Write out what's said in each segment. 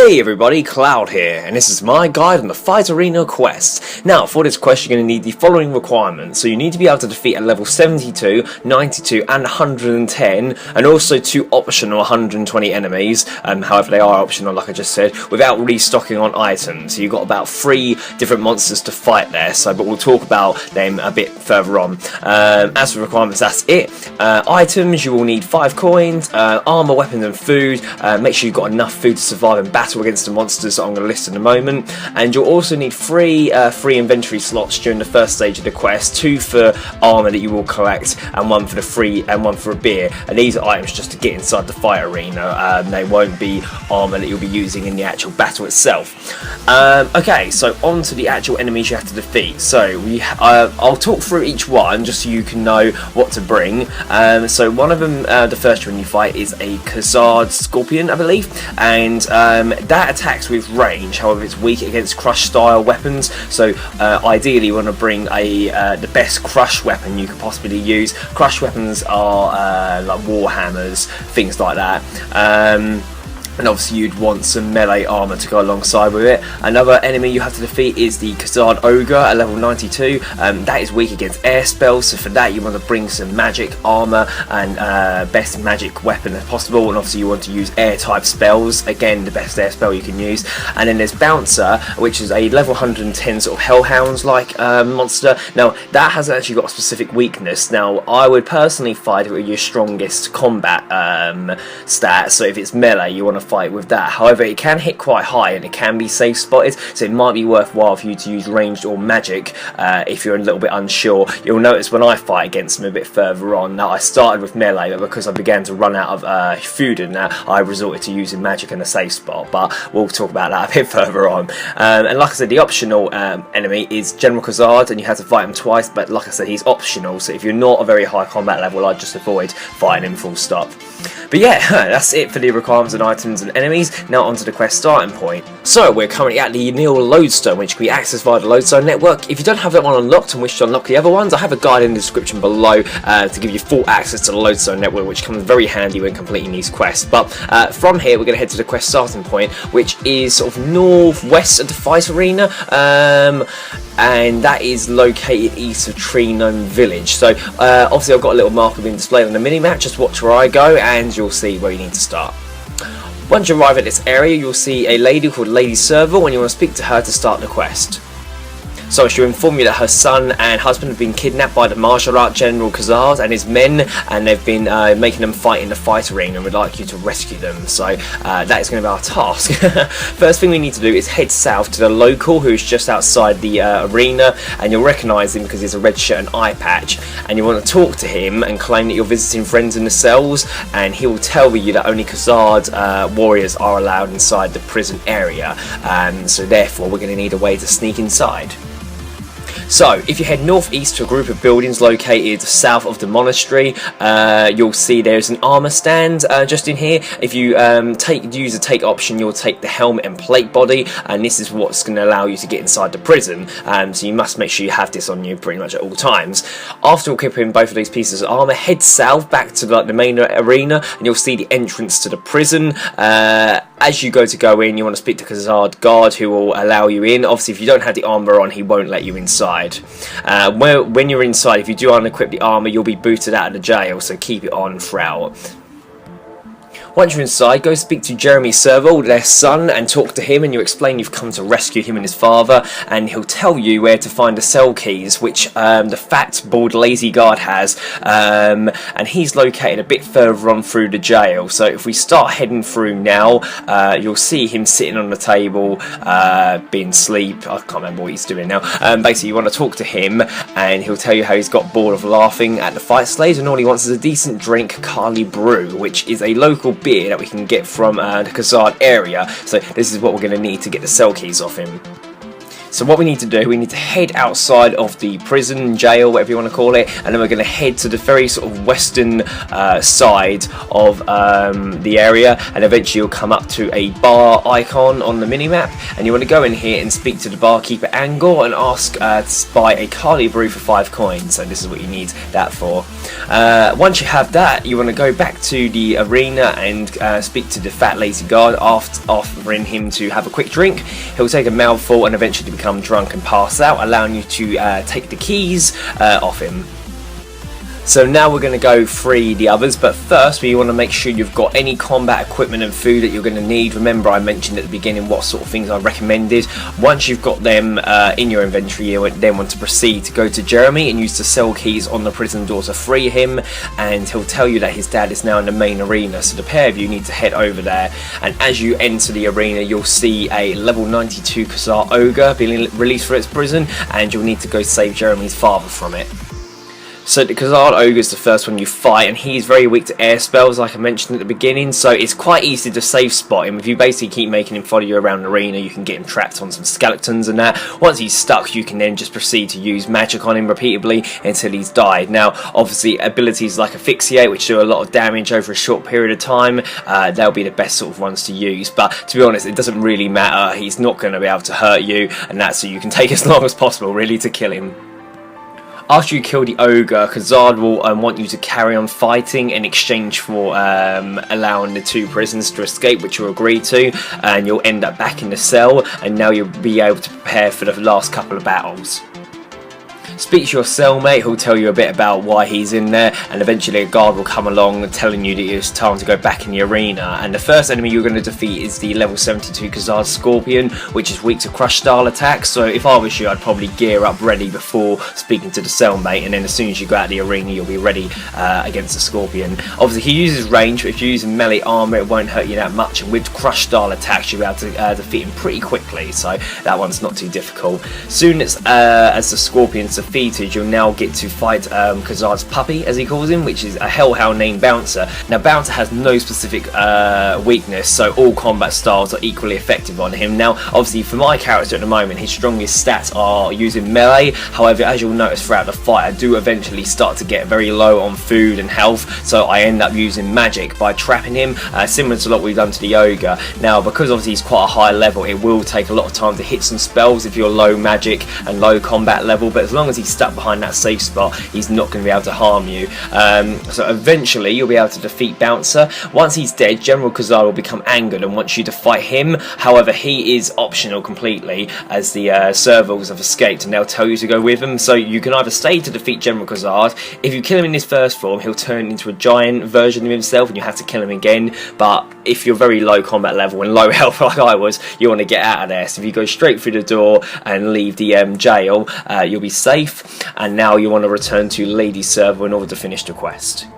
Hey everybody, Cloud here, and this is my guide on the Fight Arena quest. Now, for this quest you're going to need the following requirements. So you need to be able to defeat a level 72, 92 and 110, and also 2 optional 120 enemies, however they are optional like I just said, without restocking on items. So you've got about 3 different monsters to fight there, but we'll talk about them a bit further on. As for requirements, that's it. Items, you will need 5 coins, armor, weapons and food. Make sure you've got enough food to survive and battle against the monsters that I'm going to list in a moment, and you'll also need 3 inventory slots during the first stage of the quest, 2 for armor that you will collect, and 1 for the free and 1 for a beer. And these are items just to get inside the fight arena. They won't be armor that you'll be using in the actual battle itself. Okay, so on to the actual enemies you have to defeat. So I'll talk through each one just so you can know what to bring. So one of them, the first one you fight, is a Cassad Scorpion, I believe, and that attacks with range. However, it's weak against crush style weapons, so ideally you want to bring the best crush weapon you could possibly use. Crush weapons are like war hammers, things like that. And obviously you'd want some melee armor to go alongside with it. Another enemy you have to defeat is the Kazan Ogre at level 92. That is weak against air spells, so for that you want to bring some magic armor and best magic weapon as possible. And obviously you want to use air type spells, again the best air spell you can use. And then there's Bouncer, which is a level 110 sort of hellhounds like monster. Now that hasn't actually got a specific weakness. Now I would personally fight it with your strongest combat stat, so if it's melee you want to fight with that. However, it can hit quite high and it can be safe spotted, so it might be worthwhile for you to use ranged or magic if you're a little bit unsure. You'll notice when I fight against them a bit further on, now I started with melee, but because I began to run out of food and that, I resorted to using magic in a safe spot, but we'll talk about that a bit further on. And like I said, the optional enemy is General Kazad, and you have to fight him twice, but like I said, he's optional, so if you're not a very high combat level, I'd just avoid fighting him full stop. But yeah, that's it for the requirements and items and enemies. Now onto the quest starting point. So we're currently at the new Lodestone, which can be accessed via the Lodestone network. If you don't have that one unlocked and wish to unlock the other ones, I have a guide in the description below to give you full access to the Lodestone network, which comes very handy when completing these quests. But from here we're going to head to the quest starting point, which is sort of northwest of the fight arena, and that is located east of Tree Gnome Village. So obviously I've got a little marker being displayed on the mini-map. Just watch where I go and you'll see where you need to start. Once you arrive at this area, you'll see a lady called Lady Serval, and you want to speak to her to start the quest. So she'll inform you that her son and husband have been kidnapped by the martial art General Kazad and his men, and they've been making them fight in the fight arena and would like you to rescue them. So that is going to be our task. First thing we need to do is head south to the local, who's just outside the arena, and you'll recognise him because he has a red shirt and eye patch, and you want to talk to him and claim that you're visiting friends in the cells, and he will tell you that only Kazad warriors are allowed inside the prison area, so therefore we're going to need a way to sneak inside. So, if you head northeast to a group of buildings located south of the monastery, you'll see there's an armor stand just in here. If you use the take option, you'll take the helmet and plate body, and this is what's going to allow you to get inside the prison. So you must make sure you have this on you pretty much at all times. After equipping both of these pieces of armor, head south back to the main arena, and you'll see the entrance to the prison. As you go in, you want to speak to Kazad guard, who will allow you in. Obviously, if you don't have the armor on, he won't let you inside. When you're inside, if you do unequip the armor, you'll be booted out of the jail, so keep it on throughout. Once you're inside, go speak to Jeremy Serval, their son, and talk to him, and you explain you've come to rescue him and his father, and he'll tell you where to find the cell keys, which the fat, bald, lazy guard has, and he's located a bit further on through the jail. So if we start heading through now, you'll see him sitting on the table, being asleep. I can't remember what he's doing now. Basically, you want to talk to him, and he'll tell you how he's got bored of laughing at the fight slaves, and all he wants is a decent drink, Carly Brew, which is a local beer that we can get from the Kazad area. So this is what we're going to need to get the cell keys off him. So what we need to do, we need to head outside of the prison, jail, whatever you want to call it, and then we're going to head to the very sort of western side of the area, and eventually you'll come up to a bar icon on the minimap, and you want to go in here and speak to the barkeeper Angor and ask to buy a Carly brew for 5 coins. So this is what you need that for. Once you have that, you want to go back to the arena and speak to the fat lazy guard, offering him to have a quick drink. He'll take a mouthful and eventually become drunk and pass out, allowing you to take the keys off him. So now we're going to go free the others, but first we want to make sure you've got any combat equipment and food that you're going to need. Remember, I mentioned at the beginning what sort of things I recommended. Once you've got them in your inventory, you then want to proceed to go to Jeremy and use the cell keys on the prison door to free him, and he'll tell you that his dad is now in the main arena, so the pair of you need to head over there. And as you enter the arena, you'll see a level 92 Kazan Ogre being released from its prison, and you'll need to go save Jeremy's father from it. So the Kazan Ogre is the first one you fight, and he's very weak to air spells, like I mentioned at the beginning, so it's quite easy to safe spot him. If you basically keep making him follow you around the arena, you can get him trapped on some skeletons and that. Once he's stuck, you can then just proceed to use magic on him repeatedly until he's died. Now, obviously, abilities like Asphyxiate, which do a lot of damage over a short period of time, they'll be the best sort of ones to use. But to be honest, it doesn't really matter. He's not going to be able to hurt you, and that's so you can take as long as possible, really, to kill him. After you kill the ogre, Cassad will want you to carry on fighting in exchange for allowing the 2 prisoners to escape, which you'll agree to, and you'll end up back in the cell, and now you'll be able to prepare for the last couple of battles. Speak to your cellmate, who'll tell you a bit about why he's in there, and eventually a guard will come along telling you that it's time to go back in the arena. And the first enemy you're going to defeat is the level 72 Cassad Scorpion, which is weak to crush style attacks. So if I was you, I'd probably gear up ready before speaking to the cellmate, and then as soon as you go out of the arena, you'll be ready against the Scorpion. Obviously he uses range, but if you're using melee armor, it won't hurt you that much, and with crush style attacks you'll be able to defeat him pretty quickly, so that one's not too difficult. Soon as the Scorpion's defeated, you'll now get to fight Kazad's puppy, as he calls him, which is a hellhound named Bouncer. Now Bouncer has no specific weakness, so all combat styles are equally effective on him. Now obviously for my character at the moment, his strongest stats are using melee. However, as you'll notice throughout the fight, I do eventually start to get very low on food and health, so I end up using magic by trapping him, similar to what we've done to the ogre. Now because obviously he's quite a high level, it will take a lot of time to hit some spells if you're low magic and low combat level, but as long as he's stuck behind that safe spot, he's not going to be able to harm you. So eventually you'll be able to defeat Bouncer. Once he's dead, General Kazan will become angered and wants you to fight him. However, he is optional completely, as the servals have escaped, and they'll tell you to go with him. So you can either stay to defeat General Kazan. If you kill him in his first form, he'll turn into a giant version of himself and you have to kill him again. But if you're very low combat level and low health like I was, you want to get out of there. So if you go straight through the door and leave the jail, you'll be safe. And now you want to return to Lady Servo in order to finish the quest.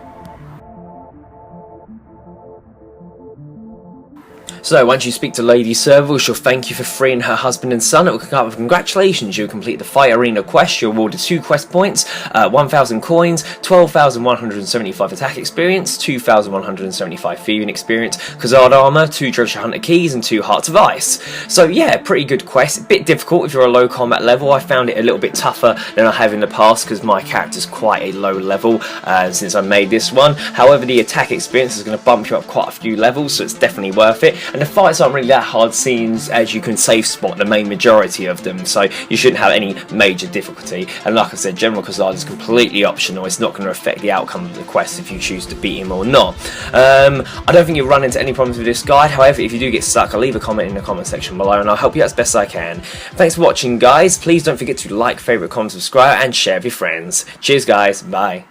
So once you speak to Lady Servo, she'll thank you for freeing her husband and son. It will come up with congratulations, you'll complete the Fight Arena quest. You're awarded 2 quest points, 1,000 coins, 12,175 attack experience, 2,175 thieving experience, Kazad armor, 2 treasure hunter keys, and 2 hearts of ice. So yeah, pretty good quest. A bit difficult if you're a low combat level. I found it a little bit tougher than I have in the past because my character's quite a low level since I made this one. However, the attack experience is going to bump you up quite a few levels, so it's definitely worth it. And the fights aren't really that hard, scenes as you can safe spot the main majority of them, so you shouldn't have any major difficulty. And like I said, General Kazad is completely optional. It's not going to affect the outcome of the quest if you choose to beat him or not. I don't think you'll run into any problems with this guide. However, if you do get stuck, I'll leave a comment in the comment section below and I'll help you out as best I can. Thanks for watching, guys. Please don't forget to like, favourite, comment, subscribe and share with your friends. Cheers guys, bye.